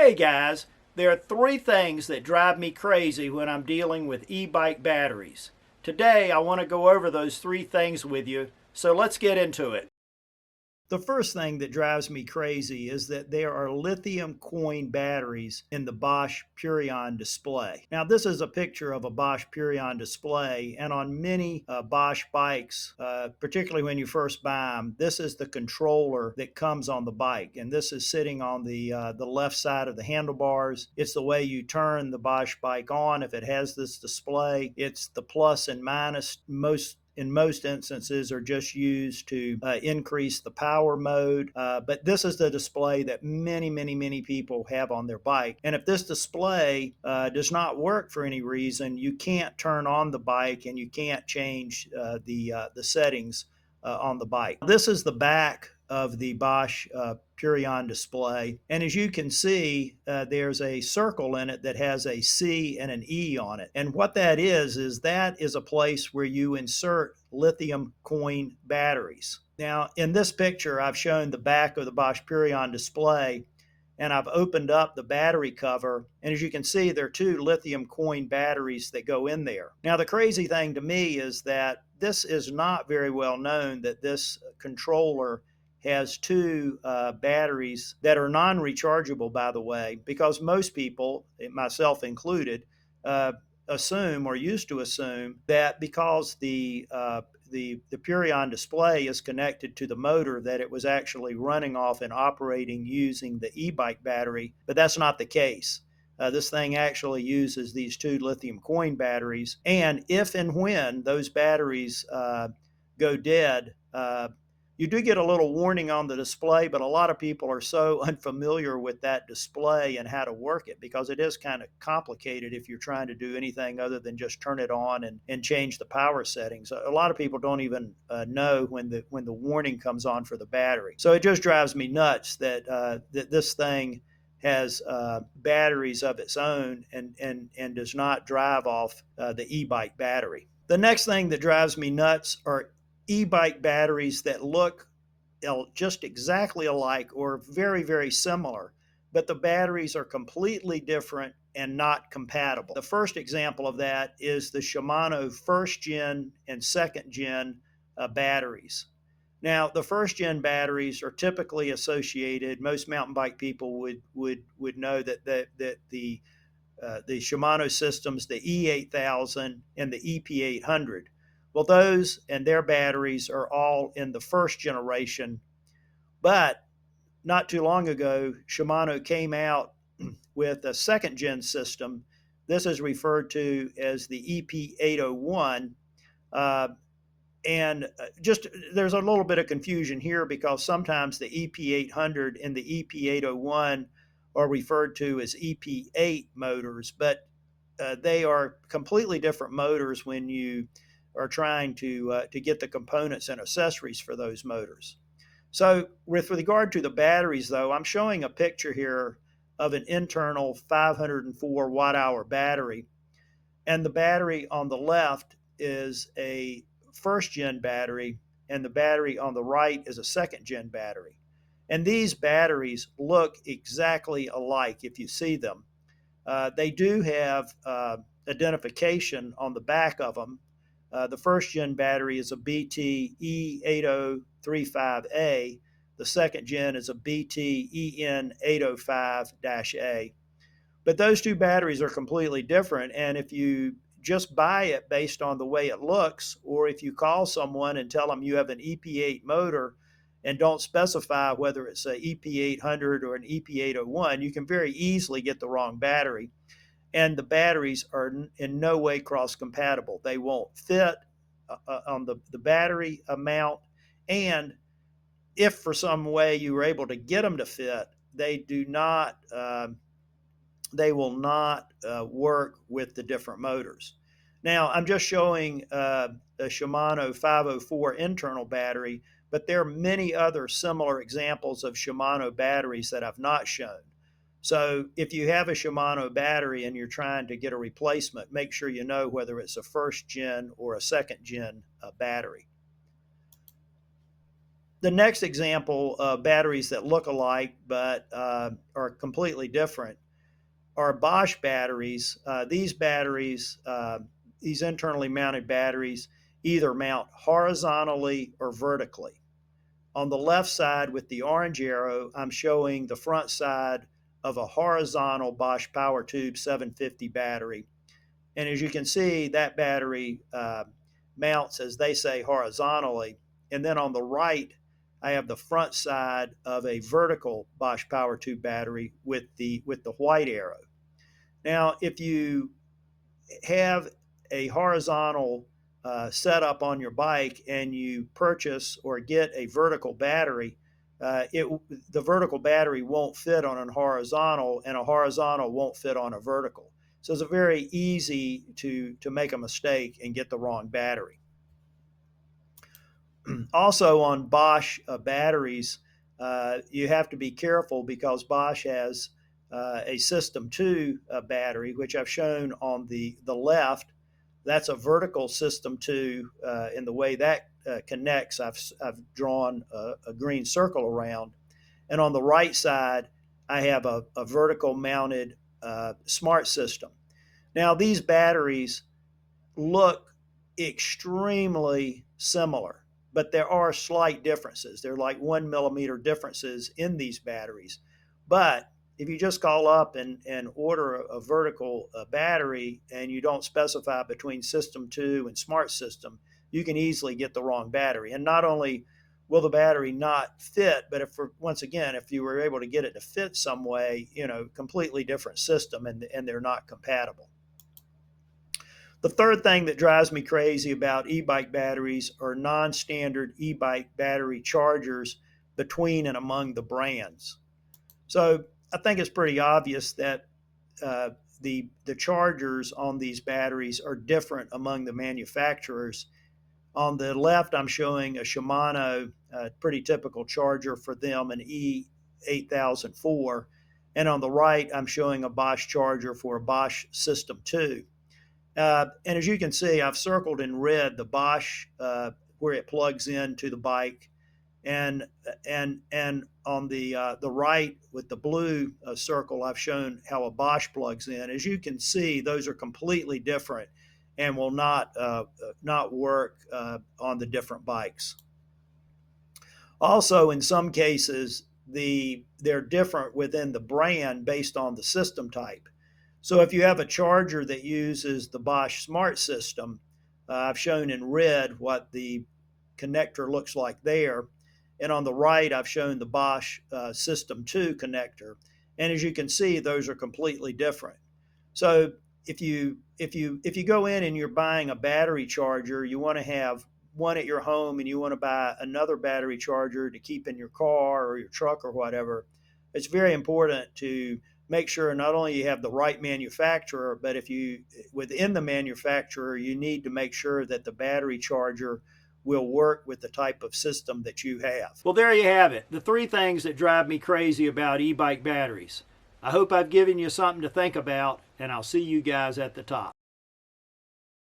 Hey guys, there are three things that drive me crazy when I'm dealing with e-bike batteries. Today I want to go over those three things with you, so let's get into it. The first thing that drives me crazy is that there are lithium coin batteries in the Bosch Purion display. Now, this is a picture of a Bosch Purion display, and on many Bosch bikes, particularly when you first buy them, this is the controller that comes on the bike, and this is sitting on the left side of the handlebars. It's the way you turn the Bosch bike on if it has this display. It's the plus and minus. In most instances are just used to increase the power mode. But this is the display that many people have on their bike. And if this display does not work for any reason, you can't turn on the bike and you can't change the settings on the bike. This is the back of the Bosch Purion display. And as you can see, there's a circle in it that has a C and an E on it. And what that is a place where you insert lithium coin batteries. Now, in this picture, I've shown the back of the Bosch Purion display, and I've opened up the battery cover. And as you can see, there are two lithium coin batteries that go in there. Now, the crazy thing to me is that this is not very well known that this controller has two batteries that are non-rechargeable, by the way, because most people, myself included, assume or used to assume that because the Purion display is connected to the motor that it was actually running off and operating using the e-bike battery, but that's not the case. This thing actually uses these two lithium coin batteries, and if and when those batteries go dead, you do get a little warning on the display, but a lot of people are so unfamiliar with that display and how to work it, because it is kind of complicated if you're trying to do anything other than just turn it on and change the power settings. A lot of people don't even know when the warning comes on for the battery. So it just drives me nuts that that this thing has batteries of its own and does not drive off the e-bike battery. The next thing that drives me nuts are e-bike batteries that look just exactly alike or very similar, but the batteries are completely different and not compatible. The first example of that is the Shimano first gen and second gen batteries. Now, the first gen batteries are typically associated, most mountain bike people would know that the Shimano systems, the E8000 and the EP800. Well, those and their batteries are all in the first generation, but not too long ago, Shimano came out with a second gen system. This is referred to as the EP801. And just there's a little bit of confusion here because sometimes the EP800 and the EP801 are referred to as EP8 motors, but they are completely different motors when you are trying to get the components and accessories for those motors. So with regard to the batteries, though, I'm showing a picture here of an internal 504 watt-hour battery, and the battery on the left is a first-gen battery, and the battery on the right is a second-gen battery. And these batteries look exactly alike if you see them. They do have identification on the back of them. The first gen battery is a BT E8035A. The second gen is a BT EN805-A. But those two batteries are completely different. And if you just buy it based on the way it looks, or if you call someone and tell them you have an EP8 motor and don't specify whether it's an EP800 or an EP801, you can very easily get the wrong battery. And the batteries are in no way cross-compatible. They won't fit on the battery amount. And if for some way you were able to get them to fit, they will not work with the different motors. Now, I'm just showing a Shimano 504 internal battery, but there are many other similar examples of Shimano batteries that I've not shown. So if you have a Shimano battery and you're trying to get a replacement, make sure you know whether it's a first gen or a second gen battery. The next example of batteries that look alike but are completely different are Bosch batteries. These batteries, these internally mounted batteries, either mount horizontally or vertically. On the left side with the orange arrow, I'm showing the front side of a horizontal Bosch Power Tube 750 battery. And as you can see, that battery mounts, as they say, horizontally. And then on the right, I have the front side of a vertical Bosch Power Tube battery with the white arrow. Now, if you have a horizontal setup on your bike and you purchase or get a vertical battery, the vertical battery won't fit on a horizontal, and a horizontal won't fit on a vertical. So it's very easy to make a mistake and get the wrong battery. Also on Bosch batteries, you have to be careful because Bosch has a System 2 battery, which I've shown on the left. That's a vertical System 2. In the way that connects, I've drawn a green circle around. And on the right side, I have a vertical mounted smart system. Now, these batteries look extremely similar, but there are slight differences. They're like 1 millimeter differences in these batteries. But if you just call up and order a vertical battery and you don't specify between System 2 and Smart System, you can easily get the wrong battery. And not only will the battery not fit, but once again, if you were able to get it to fit some way, completely different system, and they're not compatible. The third thing that drives me crazy about e-bike batteries are non-standard e-bike battery chargers between and among the brands. So I think it's pretty obvious that the chargers on these batteries are different among the manufacturers. On the left, I'm showing a Shimano, pretty typical charger for them, an E8004. And on the right, I'm showing a Bosch charger for a Bosch System 2. And as you can see, I've circled in red the Bosch where it plugs into the bike, and on the right with the blue circle, I've shown how a Bosch plugs in. As you can see, those are completely different and will not work on the different bikes. Also, in some cases, they're different within the brand based on the system type. So if you have a charger that uses the Bosch Smart System, I've shown in red what the connector looks like there. And on the right, I've shown the Bosch System 2 connector. And as you can see, those are completely different. So if you go in and you're buying a battery charger, you want to have one at your home and you want to buy another battery charger to keep in your car or your truck or whatever, it's very important to make sure not only you have the right manufacturer, but within the manufacturer, you need to make sure that the battery charger will work with the type of system that you have. Well, there you have it, the 3 things that drive me crazy about e-bike batteries. I hope I've given you something to think about, and I'll see you guys at the top.